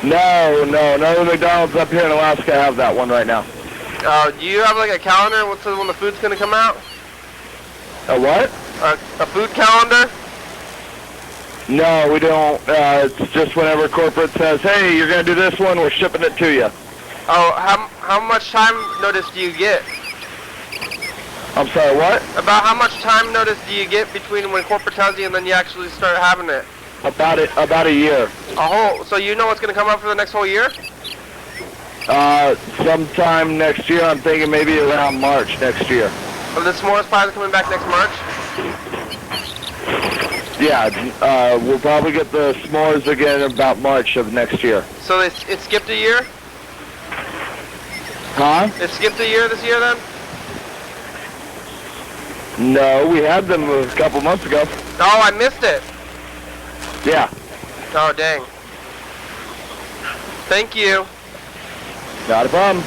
No. None of the McDonald's up here in Alaska have that one right now. Do you have like a calendar when the food's gonna come out? A what? A food calendar? No, we don't. It's just whenever corporate says, hey, you're going to do this one, we're shipping it to you. Oh, how much time notice do you get? I'm sorry, what? About how much time notice do you get between when corporate tells you and then you actually start having it? About a year. So you know what's going to come out for the next whole year? Sometime next year. I'm thinking maybe around March next year. Are the s'mores pies coming back next March? Yeah, we'll probably get the s'mores again about March of next year. So it skipped a year? Huh? It skipped a year this year then? No, we had them a couple months ago. Oh, I missed it. Yeah. Oh, dang. Thank you. Not a problem.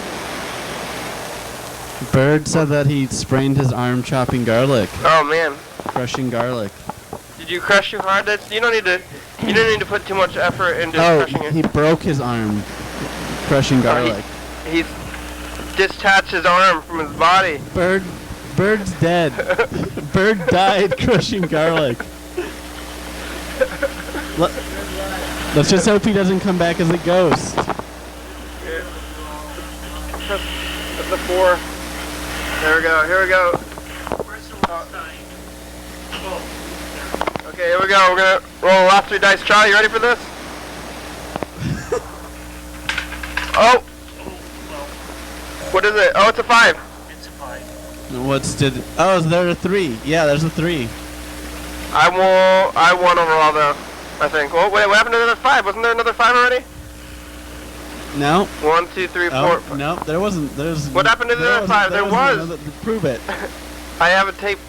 Bird said that he sprained his arm chopping garlic. Oh man. Crushing garlic. Did you crush too hard? You don't need to put too much effort into crushing it. He broke his arm crushing garlic. He detached his arm from his body. Bird's dead. Bird died crushing garlic. Let's just hope he doesn't come back as a ghost. That's the 4. Here we go. Here we go. Okay, here we go. We're gonna roll the last 3 dice. Charlie, you ready for this? Oh. What is it? Oh, it's a 5. It's a 5. Oh, is there a 3? Yeah, there's a 3. I won overall though, I think. Well, wait, what happened to the other 5? Wasn't there another 5 already? No. 1, 2, 3, 4. No, there wasn't. What happened to the other 5? There was. Prove it. I have a tape.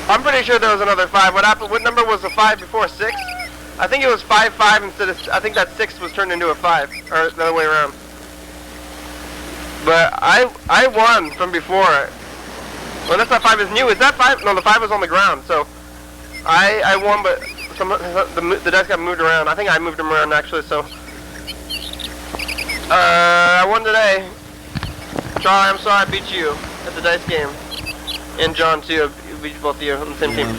I'm pretty sure there was another 5. What happened? What number was the 5 before? 6? I think it was 5, 5 instead of. I think that 6 was turned into a 5, or the other way around. But I won from before. Well, that's not 5 is new. Is that 5? No, the 5 was on the ground. So I won, but the dice got moved around. I think I moved them around actually. So I won today. Charlie, I'm sorry I beat you at the dice game. And John too. I beat both of you on the same team.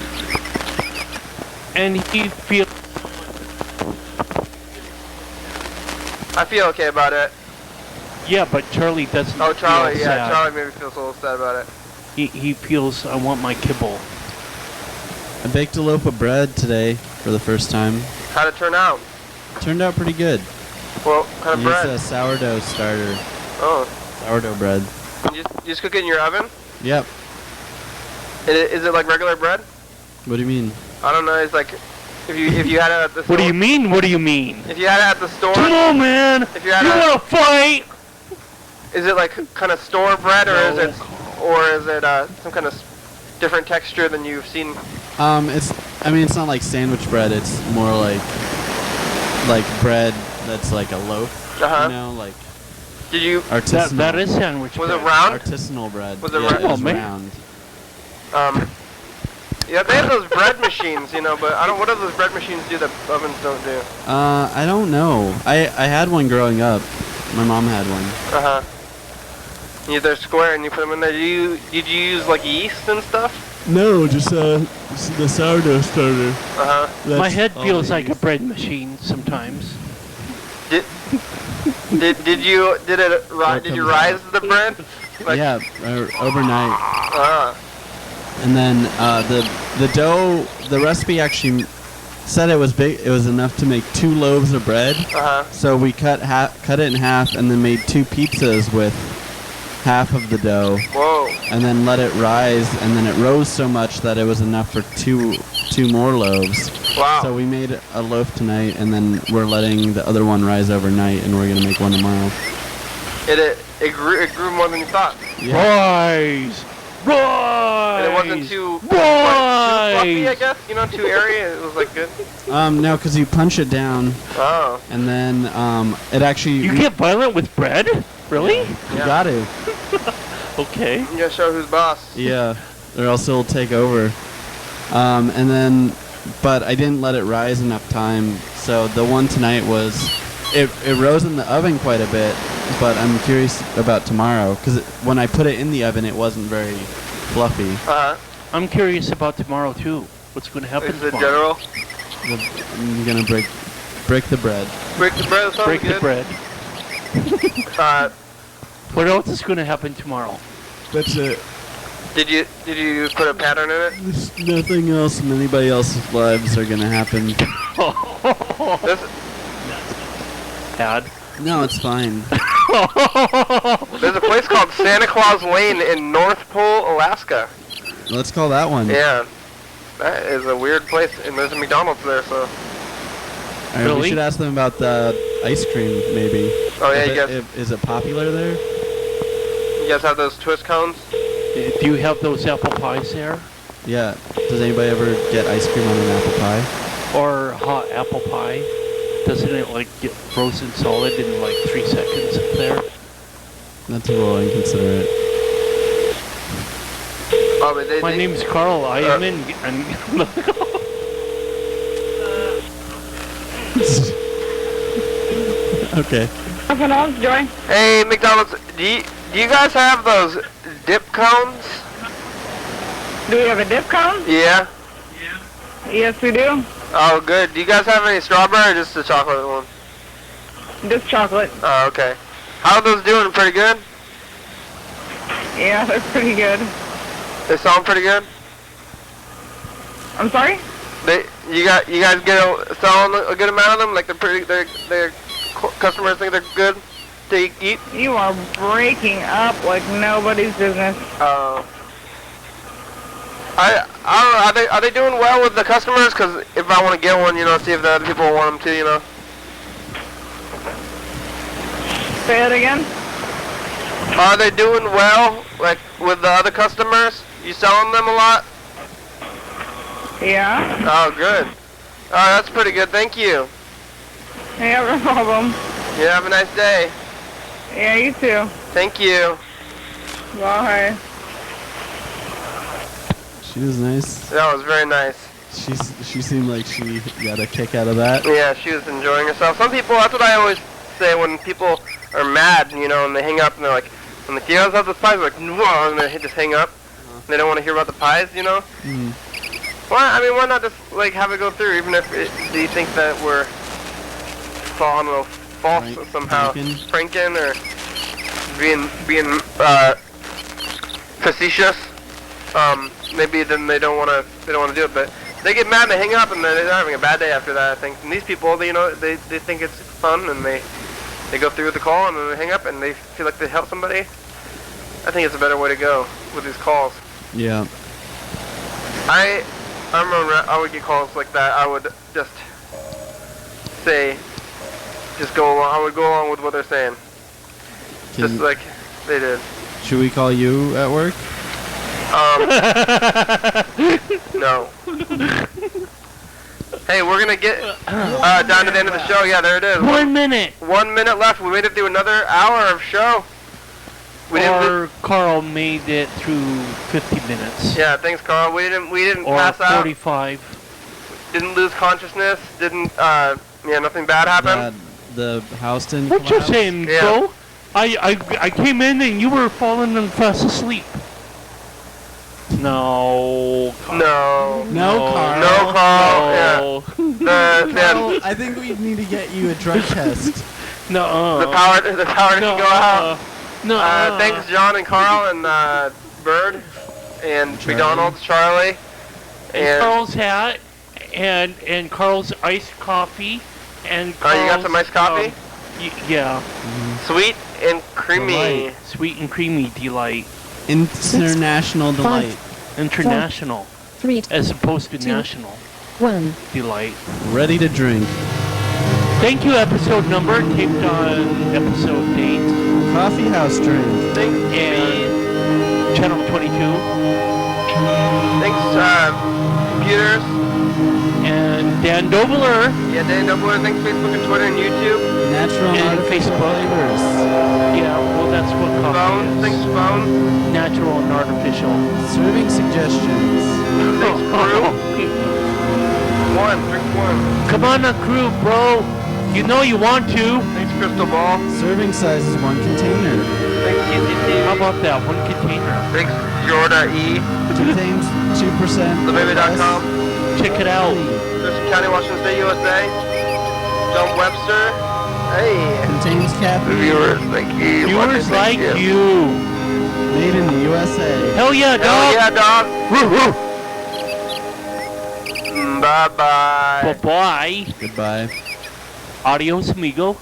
And he feels. I feel okay about it. Yeah, but Charlie doesn't. Oh, Charlie, feel yeah, sad. Charlie maybe feels a little sad about it. He feels, I want my kibble. I baked a loaf of bread today for the first time. How'd it turn out? Turned out pretty good. Well, what kind of bread? It's a sourdough starter. Oh. Sourdough bread. You just cook it in your oven? Yep. Is it like regular bread? What do you mean? I don't know. It's like if you had it at the store. What do you mean? What do you mean? If you had it at the store. Come on, man! If you had You wanna fight? Is it like kind of store bread, or is it some kind of different texture than you've seen? It's not like sandwich bread. It's more like bread that's like a loaf. Uh-huh. You know, like. Did you? Artisanal. That is sandwich bread. Was it round? Artisanal bread. Was it yeah, round? it was Oh, man. round. Yeah, they have those bread machines, you know, but I don't. What do those bread machines do that ovens don't do? I don't know. I had one growing up. My mom had one. Uh-huh. They're square and you put them in there. Did you use like yeast and stuff? No, just the sourdough starter. Uh-huh. My head feels like a bread machine sometimes. Did you rise the bread? Like, yeah, overnight. Ah. And then the dough, the recipe actually said it was big. It was enough to make 2 loaves of bread. Uh-huh. So we cut it in half and then made 2 pizzas with half of the dough. Whoa. And then let it rise, and then it rose so much that it was enough for two more loaves. Wow. So we made a loaf tonight, and then we're letting the other one rise overnight, and we're gonna make one tomorrow. It grew more than you thought. Yeah. Rise! Rise! And it wasn't too fluffy, I guess. You know, too airy. It was like good. No, because you punch it down. Oh. And then it actually. You get violent with bread? Really? You got to. Okay. You gotta show who's boss. Yeah, or else it'll take over. And then, but I didn't let it rise enough time. So the one tonight was, it rose in the oven quite a bit. But I'm curious about tomorrow because when I put it in the oven, it wasn't very fluffy. Uh-huh. I'm curious about tomorrow too. What's going to happen Is it tomorrow? general? I'm gonna break the bread. Break the bread. Sounds Break good. the bread. What else is going to happen tomorrow? That's it. Did you put a pattern in it? There's nothing else in anybody else's lives are gonna happen. This, Dad. No, it's fine. There's a place called Santa Claus Lane in North Pole, Alaska. Let's call that one. Yeah. That is a weird place, and there's a McDonald's there, so... All right, we should ask them about the ice cream, maybe. Oh, yeah, you guys... Is it popular there? You guys have those twist cones? Do you have those apple pies there? Yeah. Does anybody ever get ice cream on an apple pie? Or hot apple pie? Doesn't it like get frozen solid in like 3 seconds up there? That's a little inconsiderate. Oh, but My name's Carl. I am in. Okay. McDonald's, Joy. Hey, McDonald's, do you guys have those dip cones? Do we have a dip cone? Yeah. Yes, we do. Oh, good. Do you guys have any strawberry or just the chocolate one? Just chocolate. Oh, okay. How are those doing? Pretty good? Yeah, they're pretty good. They sound pretty good? I'm sorry? You guys selling a good amount of them? Like their customers think they're good to eat? You are breaking up like nobody's business. I don't know. Are they doing well with the customers? Because if I want to get one, see if the other people want them too, Say it again? Are they doing well, like, with the other customers? You selling them a lot? Yeah. Oh, good. Oh, that's pretty good. Thank you. Yeah, no problem. Yeah, have a nice day. Yeah, you too. Thank you. Bye. She was nice. That was very nice. She seemed like she got a kick out of that. Yeah, she was enjoying herself. Some people, that's what I always say when people are mad, and they hang up and they're like, when the kids have the pies, they're like, whoa, and they just hang up. They don't want to hear about the pies, Mm. Why not just, like, have it go through, even if do you think that we're, I don't know, false somehow, pranking or being facetious? Maybe then they don't want to do it, but they get mad and they hang up and they're having a bad day after that, I think. And these people, they think it's fun and they go through with the call and then they hang up and they feel like they help somebody. I think it's a better way to go with these calls. Yeah. I remember I would get calls like that. I would just go along. I would go along with what they're saying. Just like they did. Should we call you at work? No. Hey, we're gonna get down to the end of the show. Yeah, there it is. 1 minute. 1 minute left. We made it through another hour of show. Carl made it through 50 minutes. Yeah, thanks, Carl. We didn't or pass out. 45. Didn't lose consciousness. Nothing bad happened. The house didn't. What you saying, bro? I came in and you were falling fast asleep. No, Carl. No, Carl. No, Carl. Yeah. I think we need to get you a drug test. No. The power didn't go out. No. Thanks, John and Carl and Bird and Charlie. McDonald's, Charlie, and Carl's hat and Carl's iced coffee and. Carl's, you got some iced coffee? Yeah. Mm-hmm. Sweet and creamy. Delight. Sweet and creamy delight. International delight. International. 3, as opposed to 2, national. 1. Delight. Ready to drink. Thank you, episode number, taped on episode date. Coffee house drink. Thanks, and channel 22. Thanks, computers. And Dan Dobler. Yeah, Dan Dobler. Thanks, Facebook and Twitter and YouTube. Natural and Facebook flavors. Yeah, well, that's what coffee phone. is. Thanks, phone. Natural and artificial. Serving suggestions. Thanks, crew. Drink one. Come on, crew, bro. You know you want to. Thanks, Crystal Ball. Serving size is 1 container. Thanks, TCTV. How about that? 1 container. Thanks, Jorda E. Contains 2%. TheBaby.com. Check it out. Thurston County Washington State, USA. John Webster. Hey. Contains caffeine. Viewers, thank you. Viewers like you. Made in the USA. Hell yeah, dog. Hell yeah, dog. Woo, woo. Bye-bye. Bye-bye. Goodbye. Adios, amigo.